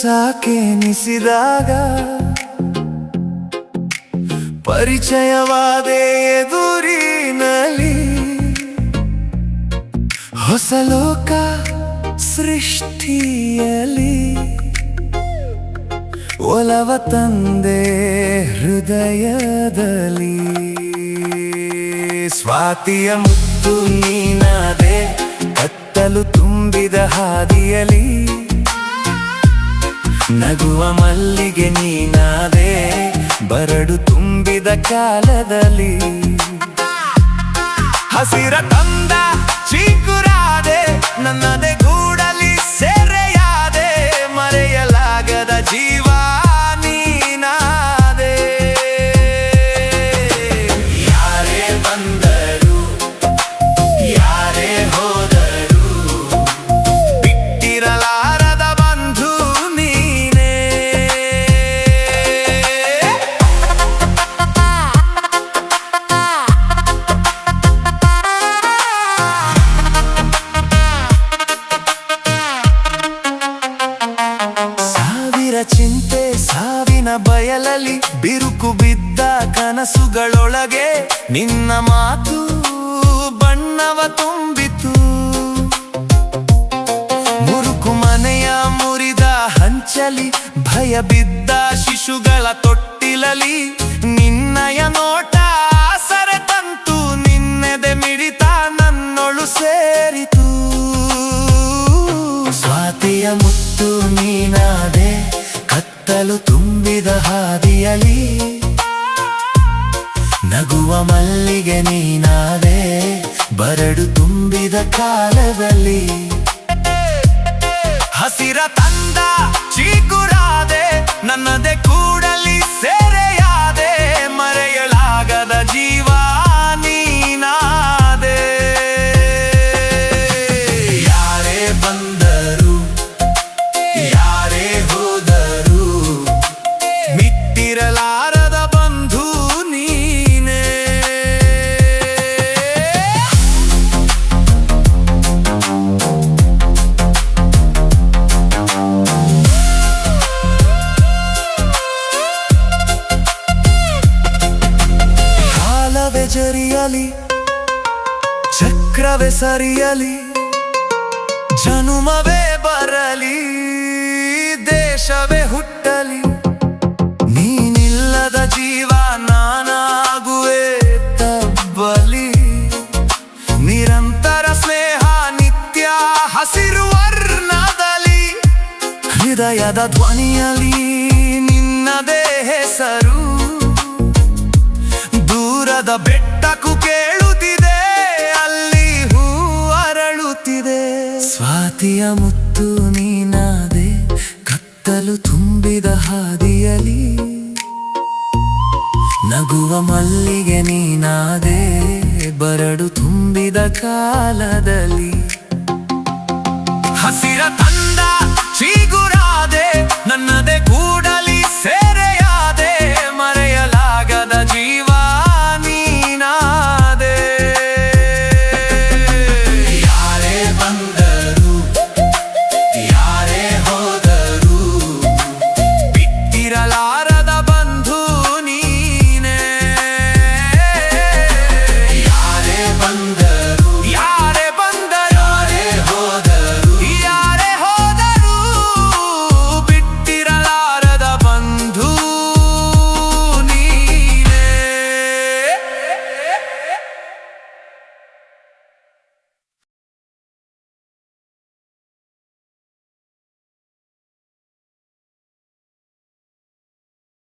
ಸಾಕೆನಿಸಿದಾಗ ಪರಿಚಯವಾದೆ ಎದುರಿನಲ್ಲಿ ಹೊಸ ಲೋಕ ಸೃಷ್ಟಿಯಲ್ಲಿ ಒಲವ ತಂದೆ ಹೃದಯದಲ್ಲಿ ಸ್ವಾತಿಯ ಮುತ್ತು ನೀನಾದೆ ಕತ್ತಲು ತುಂಬಿದ ಹಾದಿಯಲಿ ನಗುವ ಮಲ್ಲಿಗೆ ನೀನಾದೆ ಬರಡು ತುಂಬಿದ ಕಾಲದಲ್ಲಿ ಹಸಿರ ತಂದ ಚಿಗುರಾದೆ ನನ್ನದೇ ಗೂಡಲಿ ಸೆರೆಯಾದೆ ಮರೆಯಲಾಗದ ಜೀವ ನೀನಾದೆ ಯಾರೇ ಬಂದರು ಯಾರೇ ಹೋದರು ಬಿಟ್ಟಿರಲಾರದ ಬಂಧು ನೀನೇ ಚಿಂತೆ ಸಾವಿನ ಬಯಲಲ್ಲಿ ಬಿರುಕು ಬಿದ್ದ ಕನಸುಗಳೊಳಗೆ ನಿನ್ನ ಮಾತು ಬಣ್ಣವ ತುಂಬಿತು ಮುರುಕು ಮನೆಯ ಮುರಿದ ಹಂಚಲಿ ಭಯ ಬಿದ್ದ ಶಿಶುಗಳ ತೊಟ್ಟಿಲಲಿ ನಿನ್ನಯ ನೋಟ ಸರೆ ತಂತು ನಿನ್ನೆದೆ ಮಿಡಿತ ನನ್ನೊಳು ಸೇರಿತು ಸ್ವಾತಿಯ ಮುತ್ತು ನೀನಾದೆ ಕತ್ತಲು ತುಂಬಿದ ಹಾದಿಯಲಿ ನಗುವ ಮಲ್ಲಿಗೆ ನೀನಾದೆ ಬರಡು ತುಂಬಿದ ಕಾಲದಲ್ಲಿ ಹಸಿರ ತಂದ ಚಿಗುರಾದೆ ನನ್ನದೇ ಕೂಡಲಿ ಸೆರೆಯಾದೆ ಮರೆಯಲಾಗದ ಜೀವ ನೀನಾದೆ ಯಾರೇ ಬಂದರು ಯಾರೇ ಹೋದರು ಮಿಟ್ಟಿರಲಾರದ ಬಂಧು ನೀನೇ ಕಾಲವೇ ಜರಿಯಲಿ ಚಕ್ರವೇ ಸರಿಯಲಿ ಜನುಮವೇ ಬರಲಿ ದೇಶವೇ ಹುಟ್ಟಲಿ ನೀನಿಲ್ಲದ ಜೀವ ನಾನಾಗುವೆ ತಬ್ಬಲಿ ನಿರಂತರ ಸ್ನೇಹ ನಿತ್ಯ ಹಸಿರು ವರ್ಣದಲ್ಲಿ ಹೃದಯದ ಧ್ವನಿಯಲ್ಲಿ ನಿನ್ನದೇ ಹೆಸರು ದೂರದ ಬೆಟ್ಟಕ್ಕೂ ಕೇಳುತ್ತಿದೆ ಅಲ್ಲಿ ಹೂ ಅರಳುತ್ತಿದೆ ಸ್ವಾತಿಯ ಮುತ್ತು ನೀನಾದೆ ಕತ್ತಲು ತುಂಬಿದ ಹಾದಿಯಲಿ ನಗುವ ಮಲ್ಲಿಗೆ ನೀನಾದೆ ಬರಡು ತುಂಬಿದ ಕಾಲದಲ್ಲಿ